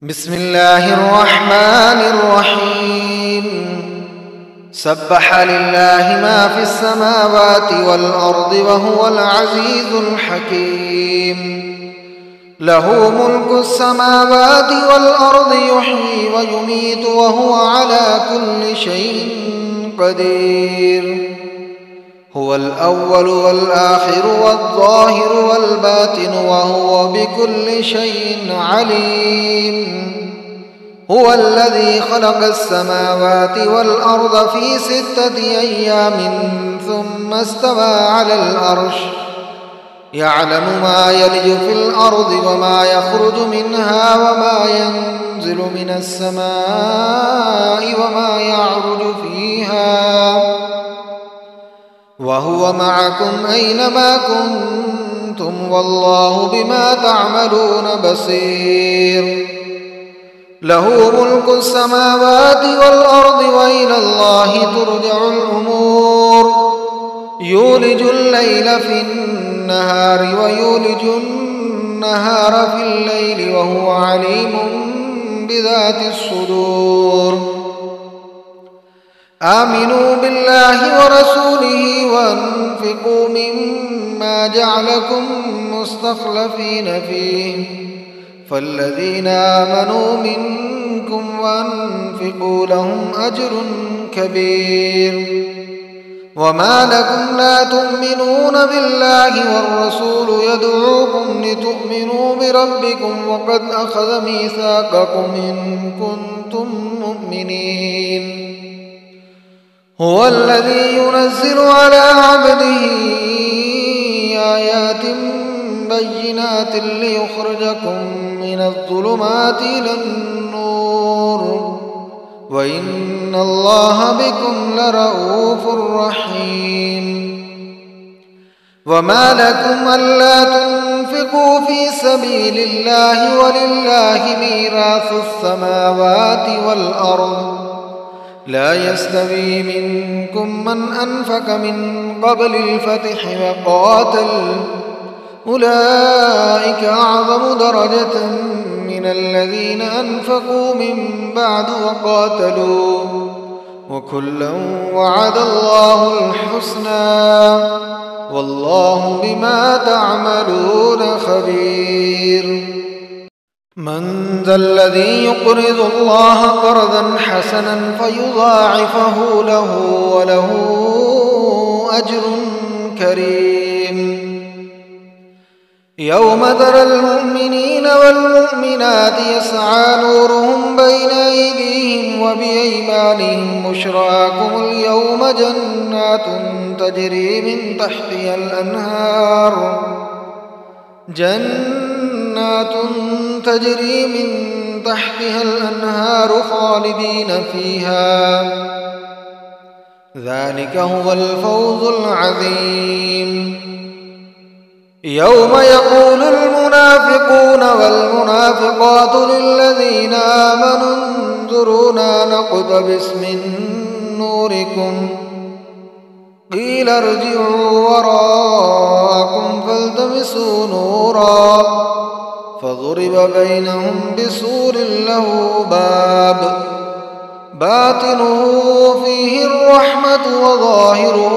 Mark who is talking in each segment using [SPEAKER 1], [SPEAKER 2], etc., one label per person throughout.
[SPEAKER 1] بسم الله الرحمن الرحيم. سبح لله ما في السماوات والأرض وهو العزيز الحكيم. له ملك السماوات والأرض يحيي ويميت وهو على كل شيء قدير. هو الأول والآخر والظاهر والباطن وهو بكل شيء عليم. هو الذي خلق السماوات والأرض في 6 أيام ثم استوى على العرش يعلم ما يلج في الأرض وما يخرج منها وما ينزل من السماء وما يعرج فيها وهو معكم أينما كنتم والله بما تعملون بصير. له ملك السماوات والأرض وإلى الله ترجع الأمور. يولج الليل في النهار ويولج النهار في الليل وهو عليم بذات الصدور. آمنوا بالله ورسوله وانفقوا مما جعلكم مستخلفين فيه فالذين آمنوا منكم وانفقوا لهم أجر كبير. وما لكم لا تؤمنون بالله والرسول يدعوكم لتؤمنوا بربكم وقد أخذ ميثاقكم إن كنتم مؤمنين. هو الذي ينزل على عبده آيات بينات ليخرجكم من الظلمات إلى النور وإن الله بكم لرؤوف رحيم. وما لكم ألا تنفقوا في سبيل الله ولله ميراث السماوات والأرض لا يستوي منكم من أنفق من قبل الفتح وقاتل أولئك أعظم درجة من الذين أنفقوا من بعد وقاتلوا وكلا وعد الله الحسنى والله بما تعملون خبير. من ذا الذي يقرض الله قرضا حسنا فيضاعفه له وله أجر كريم. يوم ترى المؤمنين والمؤمنات يسعى نورهم بين أيديهم وبأيمانهم بشراكم اليوم جنات تجري من تحتها الأنهار خالدين فيها ذلك هو الفوز العظيم. يوم يقول المنافقون والمنافقات للذين آمنوا انظرونا نقتبس من نوركم قيل ارجعوا وراءكم فالتمسوا نورا فضرب بينهم بسور له باب باطنه فيه الرحمة وظاهره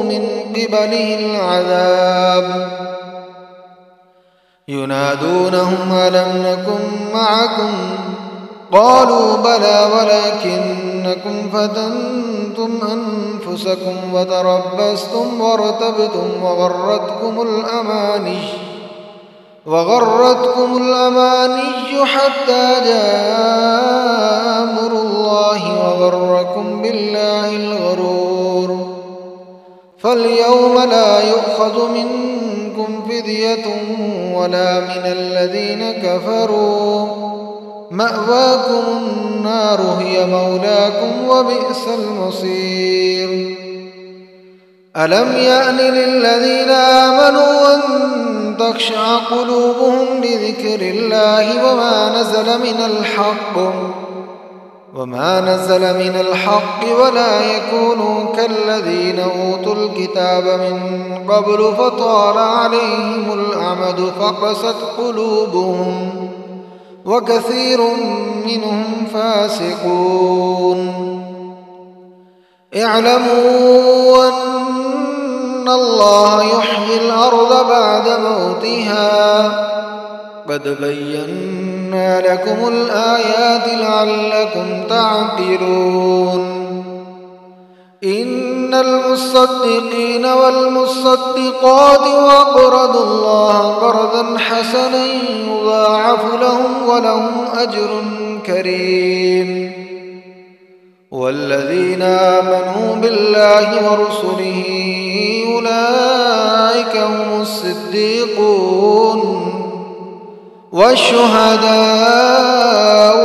[SPEAKER 1] من قبله العذاب. ينادونهم ألم نكن معكم قالوا بلى ولكنكم فتنتم أنفسكم وتربصتم وارتبتم وغرتكم الأماني حتى جاء أمر الله وغركم بالله الغرور. فاليوم لا يؤخذ منكم فدية ولا من الذين كفروا مأواكم النار هي مولاكم وبئس المصير. ألم يأن للذين آمنوا أن تخشع قلوبهم لذكر الله وما نزل من الحق ولا يكونوا كالذين أوتوا الكتاب من قبل فطال عليهم الأمد فقست قلوبهم وكثير منهم فاسقون. اعلموا أن الله يحيي الأرض بعد موتها قد بينا لكم الآيات لعلكم تعقلون. إن المصدقين والمصدقات وأقرضوا الله قرضا حسنا يضاعف لهم ولهم أجر كريم. والذين آمنوا بالله ورسله أولئك هم الصديقون والشهداء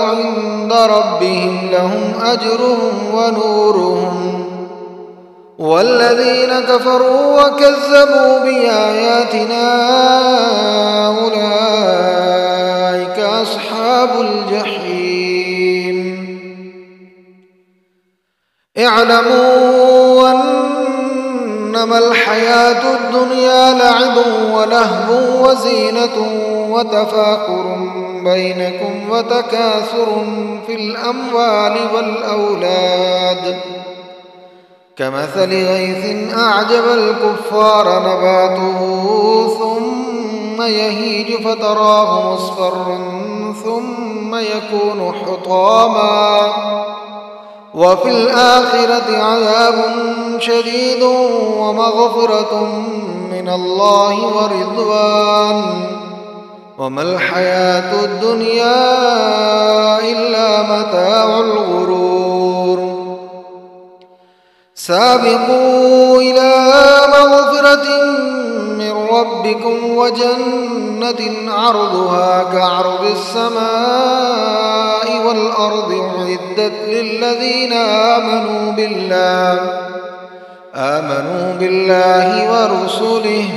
[SPEAKER 1] عند ربهم لهم أجرهم ونورهم. والذين كفروا وكذبوا بآياتنا أولئك أصحاب الجحيم. اعلموا أنما الحياة الدنيا لعب ولهو وزينة وتفاخر بينكم وتكاثر في الأموال والأولاد كمثل غيث أعجب الكفار نباته ثم يهيج فتراه مصفرا ثم يكون حطاما وفي الآخرة عذاب شديد ومغفرة من الله ورضوان وما الحياة الدنيا إلا متاع الغرور. سابقوا إلى مغفرة من ربكم وجنة عرضها كعرض السماء والأرض أعدت للذين آمنوا بالله ورسله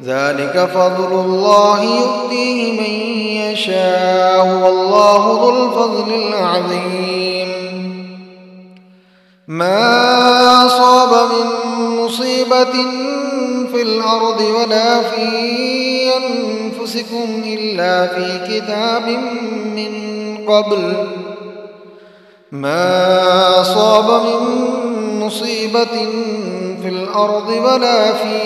[SPEAKER 1] ذلك فضل الله يؤتيه من يشاء والله ذو الفضل العظيم. ما أصاب من مصيبة في الأرض ولا في أنفسكم إلا في كتاب من قبل ما أصاب من مصيبة في الأرض ولا في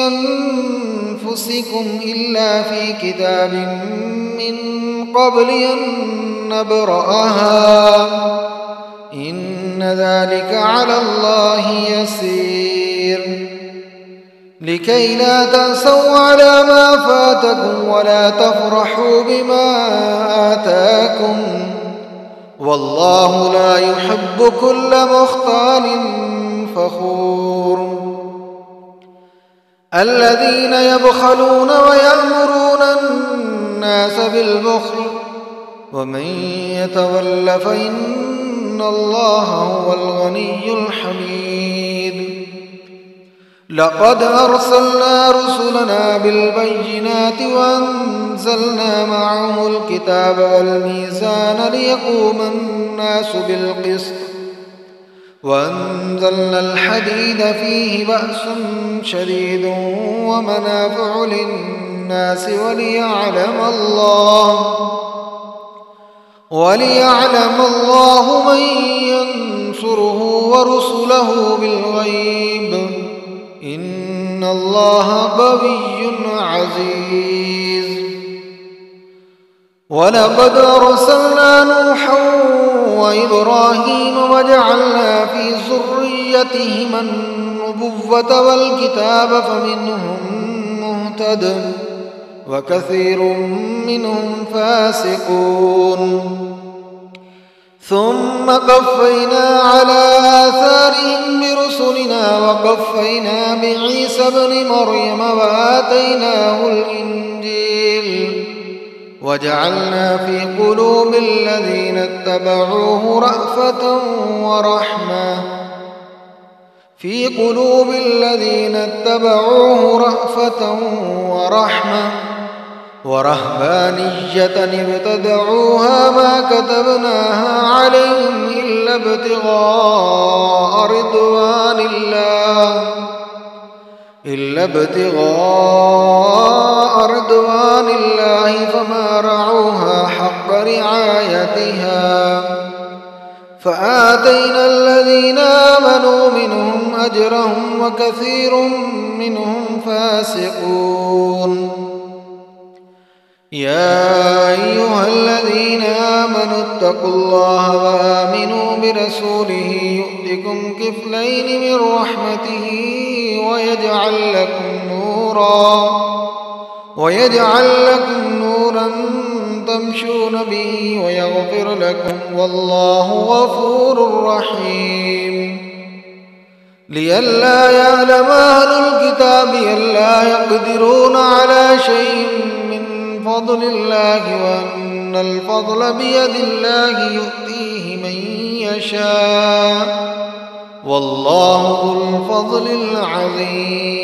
[SPEAKER 1] أنفسكم إلا في كتاب من قبل أن نبرأها إن ذلك على الله يسير. لكي لا تأسوا على ما فاتكم ولا تفرحوا بما آتاكم والله لا يحب كل مختال فخور. الذين يبخلون ويأمرون الناس بالبخل ومن يتول فإن الله هو الغني الحميد. لقد أرسلنا رسلنا بالبينات وأنزلنا معهم الكتاب والميزان ليقوم الناس بالقسط وأنزلنا الحديد فيه بأس شديد ومنافع للناس وليعلم الله من ينصره ورسله بالغيب إن الله قوي عزيز. ولقد أرسلنا نوحا وإبراهيم وجعلنا في ذريتهما النبوة والكتاب فمنهم مهتد وكثير منهم فاسقون. ثم قفينا على آثارهم برسلنا وقفينا بعيسى ابن مريم وآتيناه الإنجيل وجعلنا في قلوب الذين اتبعوه رأفة ورحمة ورهبانية ابتدعوها ما كتبناها عليهم إلا ابتغاء رضوان الله إلا ابتغاء رضوان الله فما رعوها حق رعايتها فآتينا الذين آمنوا منهم أجرهم وكثير منهم فاسقون. يا أيها الذين آمنوا اتقوا الله وآمنوا برسوله يؤتكم كفلين من رحمته ويجعل لكم نورا تمشون به ويغفر لكم والله غفور رحيم. لئلا يعلم أهل الكتاب ألا يقدرون على شيء من فضل الله وأن الفضل بيد الله يؤتيه من يشاء والله ذو الفضل العظيم.